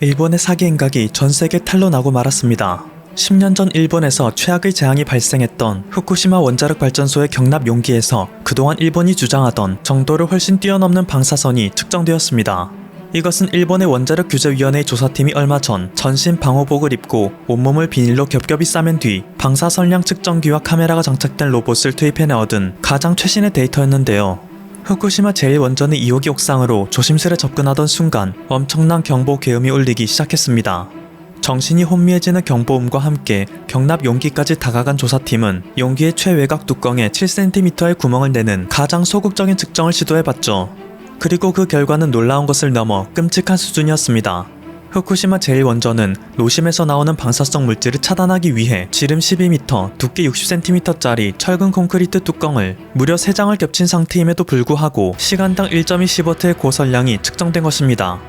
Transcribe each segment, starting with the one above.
일본의 사기 행각이 전세계 탄로나고 말았습니다. 10년 전 일본에서 최악의 재앙이 발생했던 후쿠시마 원자력 발전소의 경납 용기에서 그동안 일본이 주장하던 정도를 훨씬 뛰어넘는 방사선이 측정되었습니다. 이것은 일본의 원자력 규제위원회의 조사팀이 얼마 전 전신 방호복을 입고 온몸을 비닐로 겹겹이 싸맨 뒤 방사선량 측정기와 카메라가 장착된 로봇을 투입해내 얻은 가장 최신의 데이터였는데요. 후쿠시마 제1원전의 2호기 옥상으로 조심스레 접근하던 순간 엄청난 경보 계음이 울리기 시작했습니다. 정신이 혼미해지는 경보음과 함께 경납 용기까지 다가간 조사팀은 용기의 최외곽 뚜껑에 7cm의 구멍을 내는 가장 소극적인 측정을 시도해봤죠. 그리고 그 결과는 놀라운 것을 넘어 끔찍한 수준이었습니다. 후쿠시마 제1원전은 노심에서 나오는 방사성 물질을 차단하기 위해 지름 12m, 두께 60cm짜리 철근 콘크리트 뚜껑을 무려 3장을 겹친 상태임에도 불구하고 시간당 1.2시버트의 고설량이 측정된 것입니다.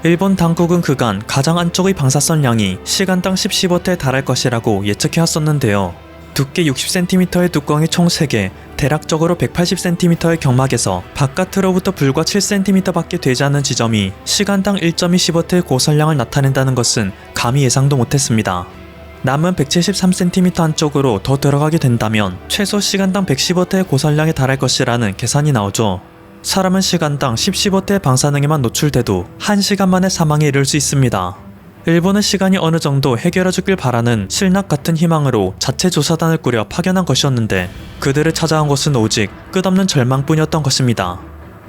일본 당국은 그간 가장 안쪽의 방사선량이 시간당 10시버트에 달할 것이라고 예측해왔었는데요. 두께 60cm의 뚜껑이 총 3개, 대략적으로 180cm의 경막에서 바깥으로부터 불과 7cm 밖에 되지 않는 지점이 시간당 1.2시버트의 고설량을 나타낸다는 것은 감히 예상도 못했습니다. 남은 173cm 안쪽으로 더 들어가게 된다면 최소 시간당 110W의 고설량에 달할 것이라는 계산이 나오죠. 사람은 시간당 10시버트의 방사능에만 노출돼도 1시간 만에 사망에 이를 수 있습니다. 일본은 시간이 어느 정도 해결해주길 바라는 실납 같은 희망으로 자체 조사단을 꾸려 파견한 것이었는데 그들을 찾아온 것은 오직 끝없는 절망뿐이었던 것입니다.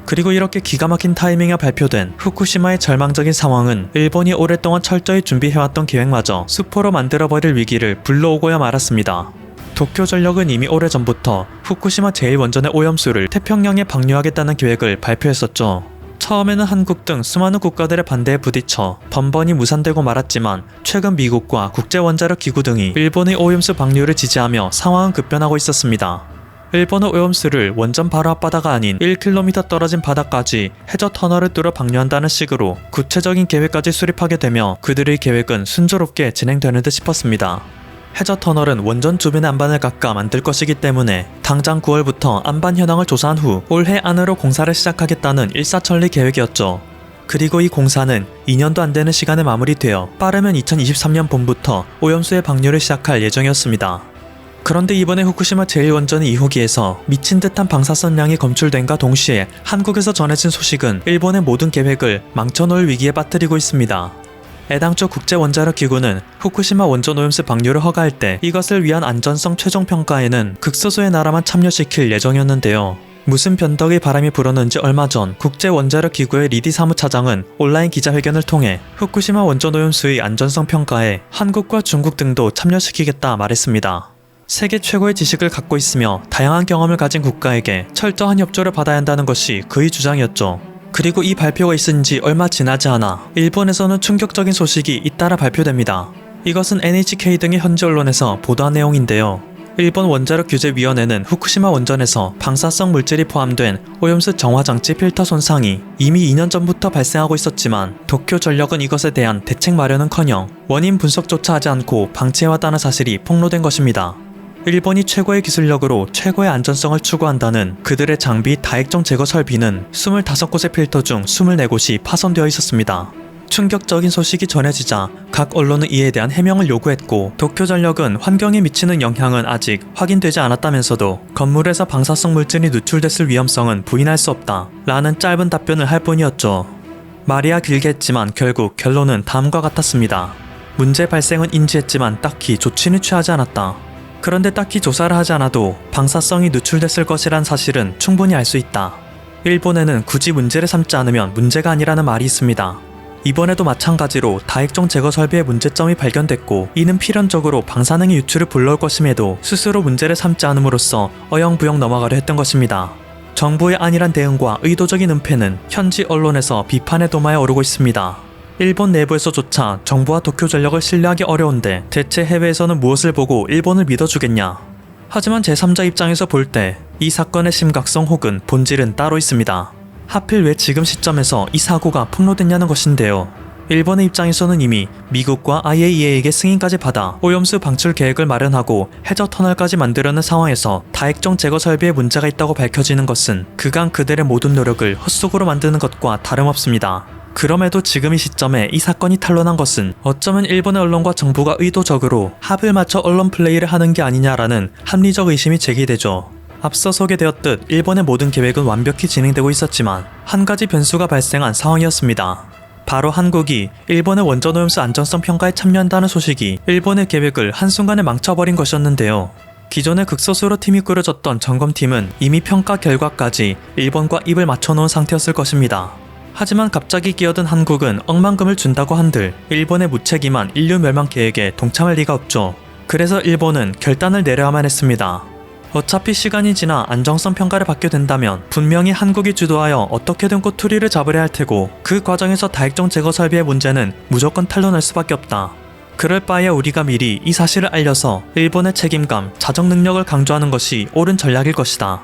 그리고 이렇게 기가 막힌 타이밍에 발표된 후쿠시마의 절망적인 상황은 일본이 오랫동안 철저히 준비해왔던 계획마저 수포로 만들어버릴 위기를 불러오고야 말았습니다. 도쿄전력은 이미 오래전부터 후쿠시마 제1원전의 오염수를 태평양에 방류하겠다는 계획을 발표했었죠. 처음에는 한국 등 수많은 국가들의 반대에 부딪혀 번번이 무산되고 말았지만 최근 미국과 국제원자력기구 등이 일본의 오염수 방류를 지지하며 상황은 급변하고 있었습니다. 일본은 오염수를 원전 바로 앞바다가 아닌 1km 떨어진 바다까지 해저 터널을 뚫어 방류한다는 식으로 구체적인 계획까지 수립하게 되며 그들의 계획은 순조롭게 진행되는 듯 싶었습니다. 해저 터널은 원전 주변의 안반을 깎아 만들 것이기 때문에 당장 9월부터 안반 현황을 조사한 후 올해 안으로 공사를 시작하겠다는 일사천리 계획이었죠. 그리고 이 공사는 2년도 안 되는 시간에 마무리되어 빠르면 2023년 봄부터 오염수의 방류를 시작할 예정이었습니다. 그런데 이번에 후쿠시마 제1원전의 2호기에서 미친 듯한 방사선량이 검출된과 동시에 한국에서 전해진 소식은 일본의 모든 계획을 망쳐놓을 위기에 빠뜨리고 있습니다. 애당초 국제원자력기구는 후쿠시마 원전 오염수 방류를 허가할 때 이것을 위한 안전성 최종 평가에는 극소수의 나라만 참여시킬 예정이었는데요. 무슨 변덕의 바람이 불었는지 얼마 전 국제원자력기구의 리디 사무차장은 온라인 기자회견을 통해 후쿠시마 원전 오염수의 안전성 평가에 한국과 중국 등도 참여시키겠다 말했습니다. 세계 최고의 지식을 갖고 있으며 다양한 경험을 가진 국가에게 철저한 협조를 받아야 한다는 것이 그의 주장이었죠. 그리고 이 발표가 있은 지 얼마 지나지 않아 일본에서는 충격적인 소식이 잇따라 발표됩니다. 이것은 NHK 등의 현지 언론에서 보도한 내용인데요. 일본 원자력규제위원회는 후쿠시마 원전에서 방사성 물질이 포함된 오염수 정화장치 필터 손상이 이미 2년 전부터 발생하고 있었지만 도쿄전력은 이것에 대한 대책 마련은커녕 원인 분석조차 하지 않고 방치해왔다는 사실이 폭로된 것입니다. 일본이 최고의 기술력으로 최고의 안전성을 추구한다는 그들의 장비 다액정 제거 설비는 25곳의 필터 중 24곳이 파손되어 있었습니다. 충격적인 소식이 전해지자 각 언론은 이에 대한 해명을 요구했고 도쿄전력은 환경에 미치는 영향은 아직 확인되지 않았다면서도 건물에서 방사성 물질이 누출됐을 위험성은 부인할 수 없다 라는 짧은 답변을 할 뿐이었죠. 말이야 길게 했지만 결국 결론은 다음과 같았습니다. 문제 발생은 인지했지만 딱히 조치는 취하지 않았다. 그런데 딱히 조사를 하지 않아도 방사성이 누출됐을 것이란 사실은 충분히 알 수 있다. 일본에는 굳이 문제를 삼지 않으면 문제가 아니라는 말이 있습니다. 이번에도 마찬가지로 다액정 제거 설비의 문제점이 발견됐고 이는 필연적으로 방사능의 유출을 불러올 것임에도 스스로 문제를 삼지 않음으로써 어영부영 넘어가려 했던 것입니다. 정부의 안일한 대응과 의도적인 은폐는 현지 언론에서 비판의 도마에 오르고 있습니다. 일본 내부에서조차 정부와 도쿄전력을 신뢰하기 어려운데 대체 해외에서는 무엇을 보고 일본을 믿어주겠냐. 하지만 제3자 입장에서 볼 때 이 사건의 심각성 혹은 본질은 따로 있습니다. 하필 왜 지금 시점에서 이 사고가 폭로됐냐는 것인데요. 일본의 입장에서는 이미 미국과 IAEA에게 승인까지 받아 오염수 방출 계획을 마련하고 해저 터널까지 만들려는 상황에서 다액정 제거 설비에 문제가 있다고 밝혀지는 것은 그간 그들의 모든 노력을 헛수고로 만드는 것과 다름없습니다. 그럼에도 지금 이 시점에 이 사건이 탄로난 것은 어쩌면 일본의 언론과 정부가 의도적으로 합을 맞춰 언론 플레이를 하는 게 아니냐라는 합리적 의심이 제기되죠. 앞서 소개되었듯 일본의 모든 계획은 완벽히 진행되고 있었지만 한 가지 변수가 발생한 상황이었습니다. 바로 한국이 일본의 원전오염수 안전성 평가에 참여한다는 소식이 일본의 계획을 한순간에 망쳐버린 것이었는데요. 기존에 극소수로 팀이 꾸려졌던 점검팀은 이미 평가 결과까지 일본과 입을 맞춰놓은 상태였을 것입니다. 하지만 갑자기 끼어든 한국은 억만금을 준다고 한들 일본의 무책임한 인류 멸망 계획에 동참할 리가 없죠. 그래서 일본은 결단을 내려야만 했습니다. 어차피 시간이 지나 안정성 평가를 받게 된다면 분명히 한국이 주도하여 어떻게든 꼬투리를 잡으려 할 테고 그 과정에서 다액종 제거 설비의 문제는 무조건 탄로날 수밖에 없다. 그럴 바에 우리가 미리 이 사실을 알려서 일본의 책임감, 자정 능력을 강조하는 것이 옳은 전략일 것이다.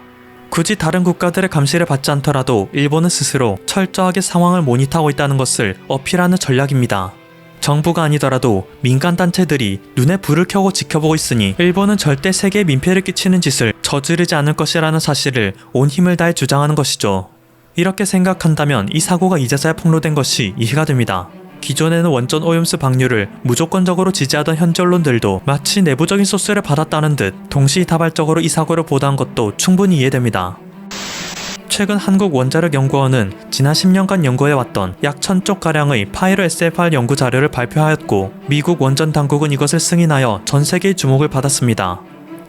굳이 다른 국가들의 감시를 받지 않더라도 일본은 스스로 철저하게 상황을 모니터하고 있다는 것을 어필하는 전략입니다. 정부가 아니더라도 민간단체들이 눈에 불을 켜고 지켜보고 있으니 일본은 절대 세계에 민폐를 끼치는 짓을 저지르지 않을 것이라는 사실을 온 힘을 다해 주장하는 것이죠. 이렇게 생각한다면 이 사고가 이제서야 폭로된 것이 이해가 됩니다. 기존에는 원전 오염수 방류를 무조건적으로 지지하던 현지 언론들도 마치 내부적인 소스를 받았다는 듯 동시다발적으로 이 사고를 보도한 것도 충분히 이해됩니다. 최근 한국원자력연구원은 지난 10년간 연구해왔던 약 1000쪽가량의 파이로 SFR 연구 자료를 발표하였고 미국 원전 당국은 이것을 승인하여 전 세계의 주목을 받았습니다.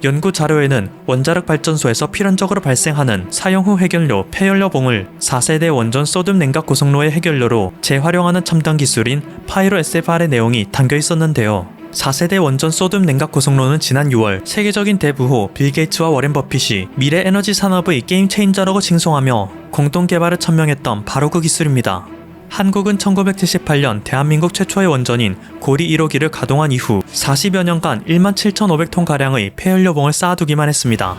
연구 자료에는 원자력 발전소에서 필연적으로 발생하는 사용 후 해결료 폐연료봉을 4세대 원전 소듐 냉각 고속로의 해결료로 재활용하는 첨단 기술인 파이로 SFR의 내용이 담겨 있었는데요. 4세대 원전 소듐 냉각 고속로는 지난 6월 세계적인 대부호 빌 게이츠와 워렌 버핏이 미래 에너지 산업의 게임 체인저라고 칭송하며 공동 개발을 천명했던 바로 그 기술입니다. 한국은 1978년 대한민국 최초의 원전인 고리 1호기를 가동한 이후 40여 년간 17,500톤가량의 폐연료봉을 쌓아두기만 했습니다.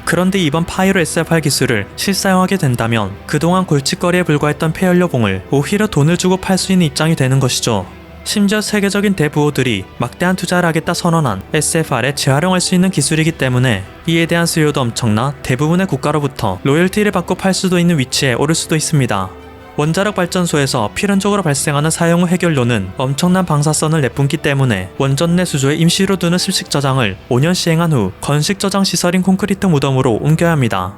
그런데 이번 파이로 SFR 기술을 실사용하게 된다면 그동안 골칫거리에 불과했던 폐연료봉을 오히려 돈을 주고 팔 수 있는 입장이 되는 것이죠. 심지어 세계적인 대부호들이 막대한 투자를 하겠다 선언한 SFR에 재활용할 수 있는 기술이기 때문에 이에 대한 수요도 엄청나 대부분의 국가로부터 로열티를 받고 팔 수도 있는 위치에 오를 수도 있습니다. 원자력 발전소에서 필연적으로 발생하는 사용 후 해결료는 엄청난 방사선을 내뿜기 때문에 원전 내 수조에 임시로 두는 습식 저장을 5년 시행한 후 건식 저장 시설인 콘크리트 무덤으로 옮겨야 합니다.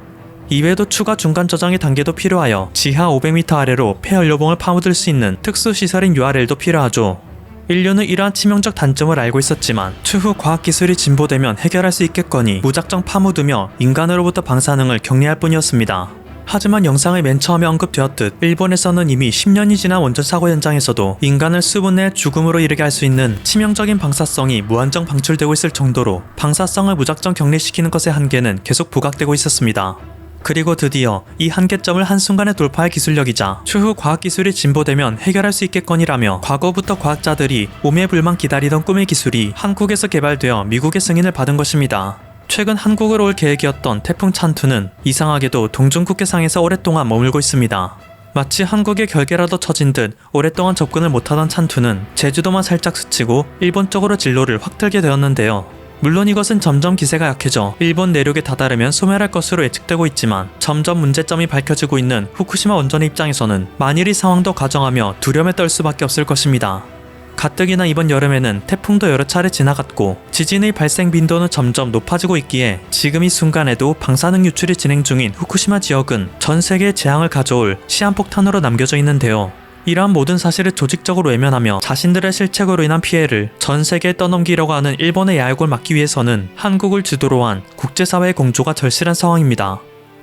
이외에도 추가 중간 저장의 단계도 필요하여 지하 500m 아래로 폐연료봉을 파묻을 수 있는 특수 시설인 URL도 필요하죠. 인류는 이러한 치명적 단점을 알고 있었지만 추후 과학기술이 진보되면 해결할 수 있겠거니 무작정 파묻으며 인간으로부터 방사능을 격리할 뿐이었습니다. 하지만 영상의 맨 처음에 언급되었듯 일본에서는 이미 10년이 지난 원전 사고 현장에서도 인간을 수분 내 죽음으로 이르게 할 수 있는 치명적인 방사성이 무한정 방출되고 있을 정도로 방사성을 무작정 격리시키는 것의 한계는 계속 부각되고 있었습니다. 그리고 드디어 이 한계점을 한순간에 돌파할 기술력이자 추후 과학기술이 진보되면 해결할 수 있겠거니라며 과거부터 과학자들이 오매불망 기다리던 꿈의 기술이 한국에서 개발되어 미국의 승인을 받은 것입니다. 최근 한국으로 올 계획이었던 태풍 찬투는 이상하게도 동중국해상에서 오랫동안 머물고 있습니다. 마치 한국의 결계라도 처진 듯 오랫동안 접근을 못하던 찬투는 제주도만 살짝 스치고 일본 쪽으로 진로를 확 틀게 되었는데요. 물론 이것은 점점 기세가 약해져 일본 내륙에 다다르면 소멸할 것으로 예측되고 있지만 점점 문제점이 밝혀지고 있는 후쿠시마 원전의 입장에서는 만일 이 상황도 가정하며 두려움에 떨 수밖에 없을 것입니다. 가뜩이나 이번 여름에는 태풍도 여러 차례 지나갔고 지진의 발생 빈도는 점점 높아지고 있기에 지금 이 순간에도 방사능 유출이 진행 중인 후쿠시마 지역은 전 세계에 재앙을 가져올 시한폭탄으로 남겨져 있는데요. 이러한 모든 사실을 조직적으로 외면하며 자신들의 실책으로 인한 피해를 전 세계에 떠넘기려고 하는 일본의 야욕을 막기 위해서는 한국을 주도로 한 국제사회의 공조가 절실한 상황입니다.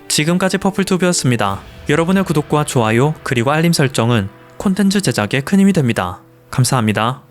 지금까지 퍼플투브였습니다. 여러분의 구독과 좋아요 그리고 알림 설정은 콘텐츠 제작에 큰 힘이 됩니다. 감사합니다.